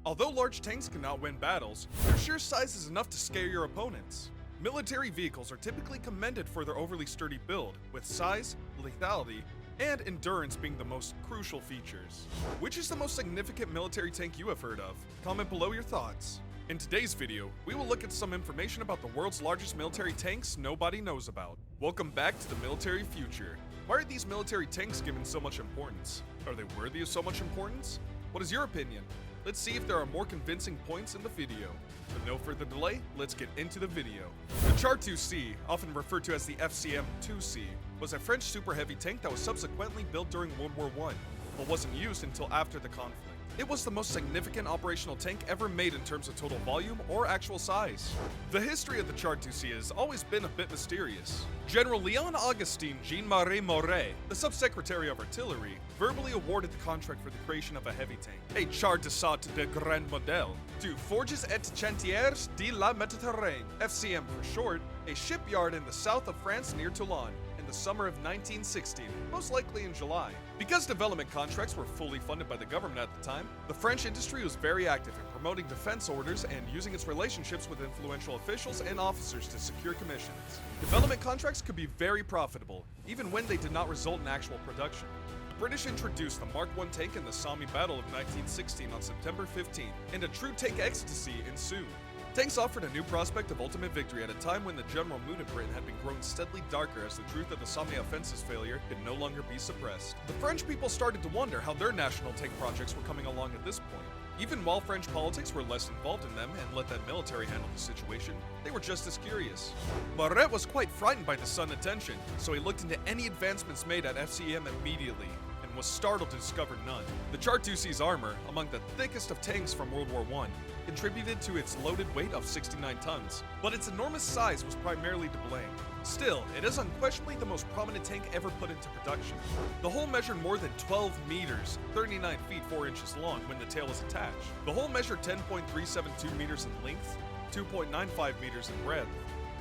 Although large tanks cannot win battles, their sheer size is enough to scare your opponents. Military vehicles are typically commended for their overly sturdy build, with size, lethality, and endurance being the most crucial features. Which is the most significant military tank you have heard of? Comment below your thoughts. In today's video, we will look at some information about the world's largest military tanks nobody knows about. Welcome back to the military future. Why are these military tanks given so much importance? Are they worthy of so much importance? What is your opinion? Let's see if there are more convincing points in the video. With no further delay, let's get into the video. The Char 2C, often referred to as the FCM-2C, was a French super heavy tank that was subsequently built during World War I, but wasn't used until after the conflict. It was the most significant operational tank ever made in terms of total volume or actual size. The history of the Char 2C has always been a bit mysterious. General Léon-Augustin Jean-Marie Moret, the Sub-Secretary of Artillery, verbally awarded the contract for the creation of a heavy tank, a char d'assaut de grand modèle, to Forges et Chantiers de la Méditerranée, FCM for short, a shipyard in the south of France near Toulon, in the summer of 1916, most likely in July. Because development contracts were fully funded by the government at the time, the French industry was very active in promoting defense orders and using its relationships with influential officials and officers to secure commissions. Development contracts could be very profitable, even when they did not result in actual production. The British introduced the Mark I tank in the Somme Battle of 1916 on September 15, and a true tank ecstasy ensued. Tanks offered a new prospect of ultimate victory at a time when the general mood in Britain had been growing steadily darker as the truth of the Somme offensive's failure could no longer be suppressed. The French people started to wonder how their national tank projects were coming along at this point. Even while French politics were less involved in them and let that military handle the situation, they were just as curious. Moret was quite frightened by the sudden attention, so he looked into any advancements made at FCM immediately, and was startled to discover none. The Char 2C's armor, among the thickest of tanks from World War I, contributed to its loaded weight of 69 tons, but its enormous size was primarily to blame. Still, it is unquestionably the most prominent tank ever put into production. The hull measured more than 12 meters, 39 feet 4 inches long when the tail was attached. The hull measured 10.372 meters in length, 2.95 meters in breadth,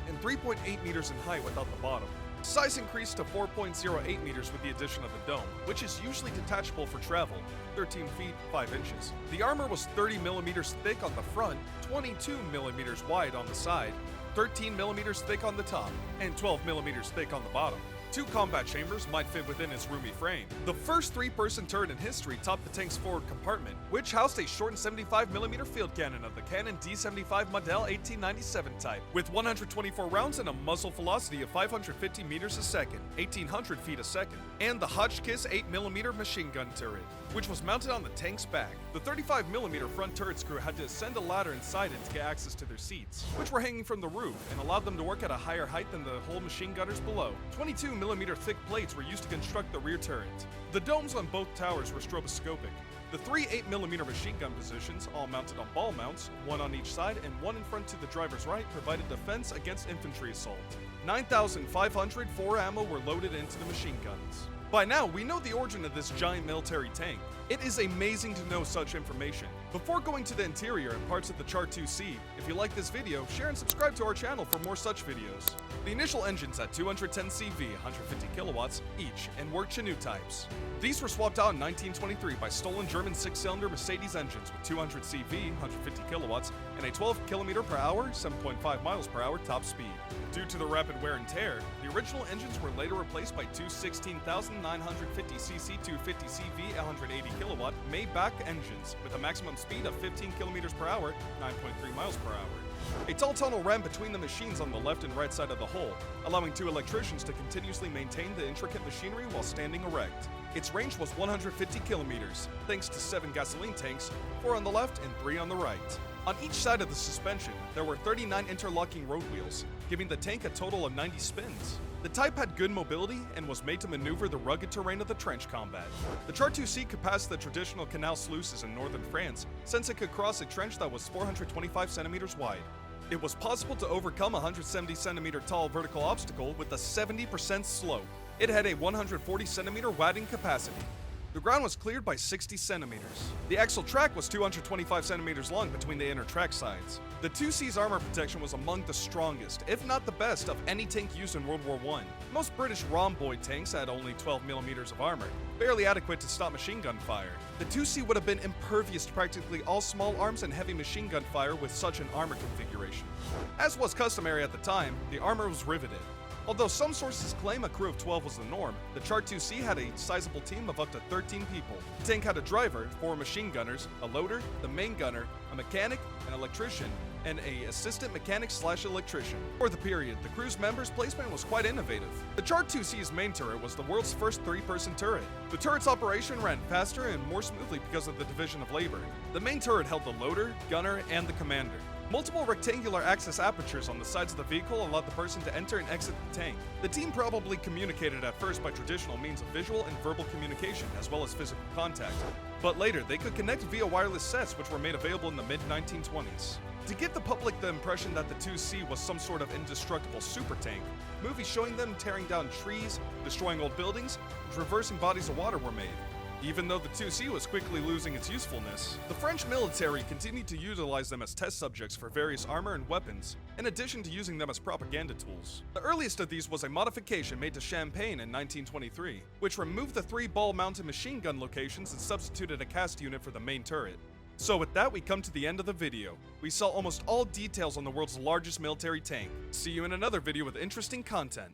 and 3.8 meters in height without the bottom. Size increased to 4.08 meters with the addition of the dome, which is usually detachable for travel, 13 feet 5 inches. The armor was 30 millimeters thick on the front, 22 millimeters wide on the side, 13 millimeters thick on the top, and 12 millimeters thick on the bottom. 2 combat chambers might fit within its roomy frame. The first 3-person turret in history topped the tank's forward compartment, which housed a shortened 75mm field cannon of the Cannon D75 Model 1897 type, with 124 rounds and a muzzle velocity of 550 meters a second, 1800 feet a second, and the Hotchkiss 8mm machine gun turret, which was mounted on the tank's back. The 35mm front turret's crew had to ascend a ladder inside it to get access to their seats, which were hanging from the roof and allowed them to work at a higher height than the whole machine gunners below. 22mm thick plates were used to construct the rear turret. The domes on both towers were stroboscopic. The 3 8mm machine gun positions, all mounted on ball mounts, one on each side and one in front to the driver's right, provided defense against infantry assault. 9,500 ammo were loaded into the machine guns. By now, we know the origin of this giant military tank. It is amazing to know such information. Before going to the interior and parts of the Char 2C, if you like this video, share and subscribe to our channel for more such videos. The initial engines had 210 CV, 150 kilowatts each, and were Chinook types. These were swapped out in 1923 by stolen German 6-cylinder Mercedes engines with 200 CV, 150 kilowatts, and a 12 km per hour, 7.5 miles per hour top speed. Due to the rapid wear and tear, the original engines were later replaced by two 16,950cc 250 CV 180 kilowatt Maybach engines with a maximum speed of 15 km per hour, 9.3 miles per hour. A tall tunnel ran between the machines on the left and right side of the hull, allowing 2 electricians to continuously maintain the intricate machinery while standing erect. Its range was 150 kilometers, thanks to 7 gasoline tanks, 4 on the left and 3 on the right. On each side of the suspension, there were 39 interlocking road wheels, giving the tank a total of 90 spins. The type had good mobility and was made to maneuver the rugged terrain of the trench combat. The Char 2C could pass the traditional canal sluices in northern France, since it could cross a trench that was 425 centimeters wide. It was possible to overcome a 170 centimeter tall vertical obstacle with a 70% slope. It had a 140 centimeter wadding capacity. The ground was cleared by 60 centimeters. The axle track was 225 centimeters long between the inner track sides. The 2C's armor protection was among the strongest, if not the best, of any tank used in World War I. Most British rhomboid tanks had only 12 millimeters of armor, barely adequate to stop machine gun fire. The 2C would have been impervious to practically all small arms and heavy machine gun fire with such an armor configuration. As was customary at the time, the armor was riveted. Although some sources claim a crew of 12 was the norm, the Chart 2C had a sizable team of up to 13 people. The tank had a driver, 4 machine gunners, a loader, the main gunner, a mechanic, an electrician, and a assistant mechanic/electrician. For the period, the crew's members' placement was quite innovative. The Chart 2C's main turret was the world's first 3-person turret. The turret's operation ran faster and more smoothly because of the division of labor. The main turret held the loader, gunner, and the commander. Multiple rectangular axis apertures on the sides of the vehicle allowed the person to enter and exit the tank. The team probably communicated at first by traditional means of visual and verbal communication, as well as physical contact. But later, they could connect via wireless sets, which were made available in the mid-1920s. To give the public the impression that the 2C was some sort of indestructible super tank, movies showing them tearing down trees, destroying old buildings, and traversing bodies of water were made. Even though the 2C was quickly losing its usefulness, the French military continued to utilize them as test subjects for various armor and weapons, in addition to using them as propaganda tools. The earliest of these was a modification made to Champagne in 1923, which removed the 3 ball-mounted machine gun locations and substituted a cast unit for the main turret. So with that, we come to the end of the video. We saw almost all details on the world's largest military tank. See you in another video with interesting content.